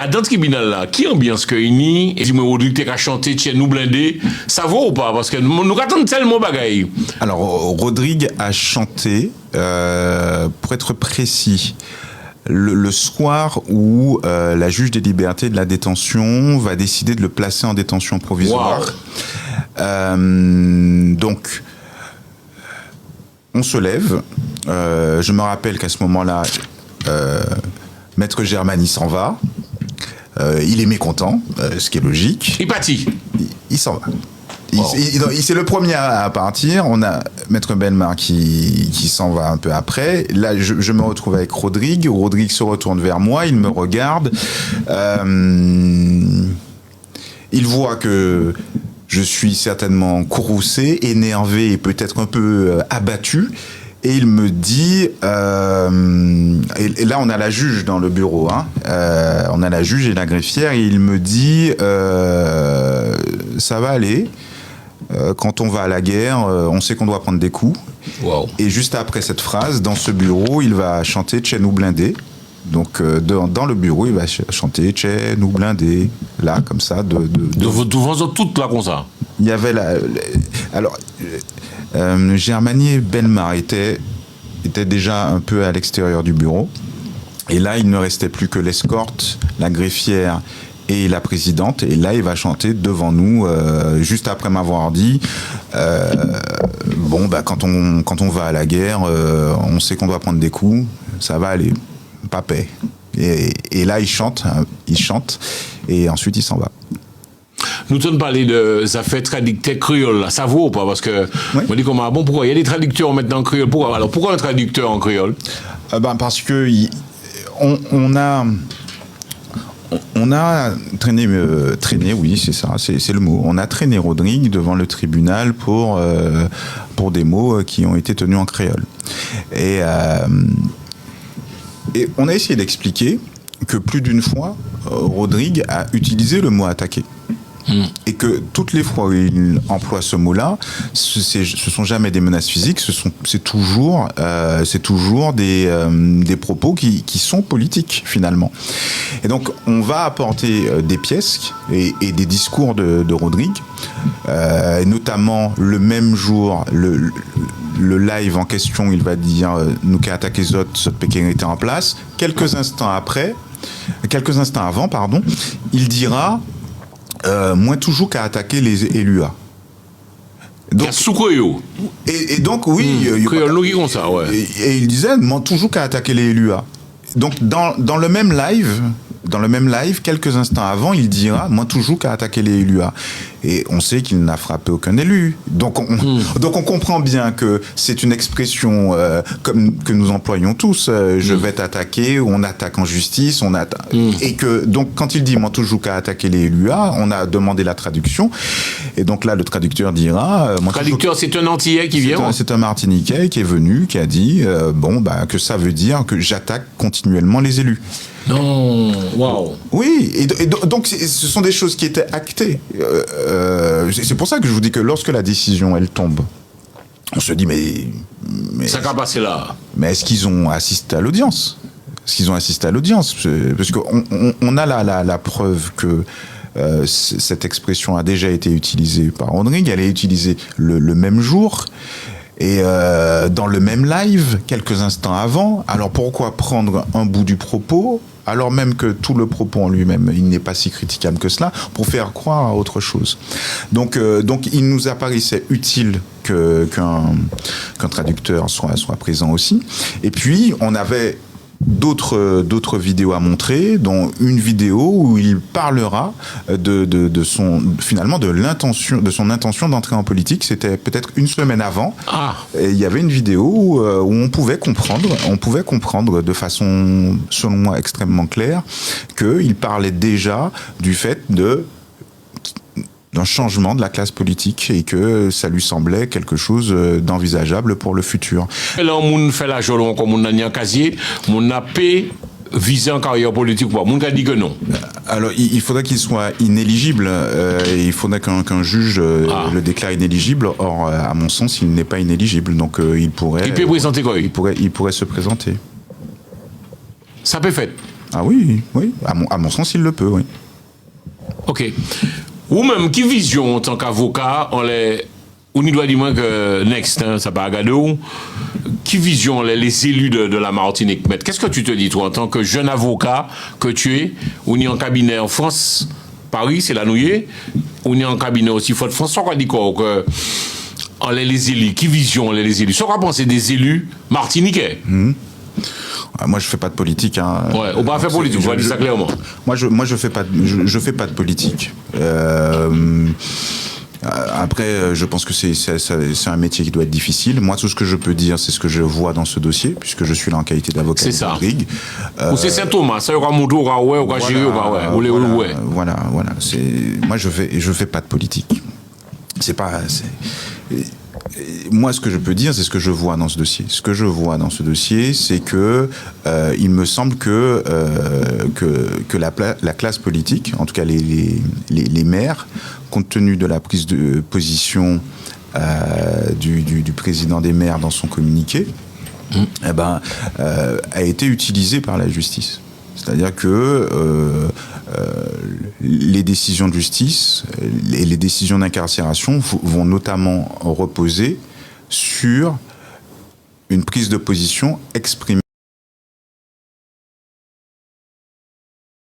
dans le tribunal là, qui ambiance que ini et dis-moi Rodrigue t'es qu'à chanter chez nous blindé, ça vaut ou pas parce que nous attendons tellement bagaille. Alors Rodrigue a chanté pour être précis le soir où la juge des libertés et de la détention va décider de le placer en détention provisoire. Wow. Donc on se lève. Je me rappelle qu'à ce moment-là, Maître Germani s'en va. Il est mécontent, ce qui est logique. Il partit. Il s'en va. C'est le premier à partir. On a Maître Bellemare qui s'en va un peu après. Là, je me retrouve avec Rodrigue. Rodrigue se retourne vers moi. Il me regarde. Il voit que je suis certainement courroucé, énervé et peut-être un peu abattu. Et il me dit, et là on a la juge dans le bureau, hein, on a la juge et la greffière, et il me dit, ça va aller, quand on va à la guerre, on sait qu'on doit prendre des coups. Wow. Et juste après cette phrase, dans ce bureau, il va chanter Tchè nous blindé. Donc dans le bureau, il va chanter Tchè nous blindé, là, comme ça. Devant toute là, comme ça. Il y avait alors... Germani et Bellemare étaient déjà un peu à l'extérieur du bureau. Et là, il ne restait plus que l'escorte, la greffière et la présidente. Et là, il va chanter devant nous, juste après m'avoir dit quand on va à la guerre, on sait qu'on doit prendre des coups, ça va aller, pas paix. Et là, il chante, et ensuite il s'en va. Nous tenons parler de ça fait traducteur créole là, ça vaut ou pas parce que oui. On dit comment bon pourquoi il y a des traducteurs maintenant en créole pourquoi un traducteur en créole parce que on a traîné oui c'est ça c'est le mot, on a traîné Rodrigue devant le tribunal pour des mots qui ont été tenus en créole et on a essayé d'expliquer que plus d'une fois Rodrigue a utilisé le mot attaquer. Et que toutes les fois où il emploie ce mot-là, ce sont jamais des menaces physiques, c'est toujours des propos qui sont politiques finalement. Et donc on va apporter des pièces et des discours de Rodrigue, notamment le même jour le live en question, il va dire nous qui attaqué Zot Pékin était en place. Quelques instants avant, il dira moins toujours qu'à attaquer les LUA. Donc, et donc, oui. Et il disait, moins toujours qu'à attaquer les LUA. Donc, dans le même live, quelques instants avant, il dira, moi toujours qu'à attaquer les LUA. Et on sait qu'il n'a frappé aucun élu. Donc on comprend bien que c'est une expression que nous employons tous. Je vais t'attaquer, on attaque en justice, et que donc quand il dit moi toujours qu'à attaquer les LUA, on a demandé la traduction. Et donc là le traducteur dira. Le traducteur c'est un Antillais qui vient. C'est un Martiniquais qui est venu, qui a dit que ça veut dire que j'attaque continuellement les élus. Non, waouh. Oui, et donc ce sont des choses qui étaient actées. C'est pour ça que je vous dis que lorsque la décision elle tombe, on se dit mais ça va passer là. Mais est-ce qu'ils ont assisté à l'audience ? Parce qu'on a la preuve que cette expression a déjà été utilisée par Rodrigue. Elle est utilisée le même jour. Et dans le même live, quelques instants avant, alors pourquoi prendre un bout du propos, alors même que tout le propos en lui-même, il n'est pas si critiquable que cela, pour faire croire à autre chose. Donc il nous apparaissait utile qu'un traducteur soit présent aussi. Et puis, on avait d'autres vidéos à montrer, dont une vidéo où il parlera de son intention d'entrer en politique. C'était peut-être une semaine avant. Et il y avait une vidéo où on pouvait comprendre de façon, selon moi, extrêmement claire, qu'il parlait déjà du fait d'un changement de la classe politique et que ça lui semblait quelque chose d'envisageable pour le futur. Là, on fait la jolon comme on a un casier, on a payé viser en carrière politique ou pas. On a dit que non. Alors, il faudrait qu'il soit inéligible. Il faudrait qu'un juge le déclare inéligible. Or, à mon sens, il n'est pas inéligible. Donc, il pourrait... Il peut présenter quoi ? Il pourrait se présenter. Ça peut faire. Ah oui, oui. À mon sens, il le peut, oui. Ok. Ou même, qui vision en tant qu'avocat, on y doit dire moins que next, hein, ça va regarder où. Qui vision les élus de la Martinique mettent? Qu'est-ce que tu te dis, toi, en tant que jeune avocat que tu es, on est en cabinet en France, Paris, c'est la nouillée, on est en cabinet aussi, Fort France, on va dire quoi, que les élus, qui vision les élus? Ça va penser des élus martiniquais. Moi, je fais pas de politique. Hein. Ouais, on va faire politique, on va dire ça clairement. Moi, je fais pas de politique. Après, je pense que c'est un métier qui doit être difficile. Moi, tout ce que je peux dire, c'est ce que je vois dans ce dossier, puisque je suis là en qualité d'avocat. C'est ça. Rodrigue. Ou c'est Saint-Thomas, ça y aura Moudou, aura ouais, aura Giri, aura ouais. Voilà. Moi, je fais pas de politique. Moi, ce que je peux dire, c'est ce que je vois dans ce dossier. Ce que je vois dans ce dossier, c'est que il me semble que la classe politique, en tout cas les maires, compte tenu de la prise de position du président des maires dans son communiqué, a été utilisée par la justice. C'est-à-dire que les décisions de justice et les décisions d'incarcération vont notamment reposer sur une prise de position exprimée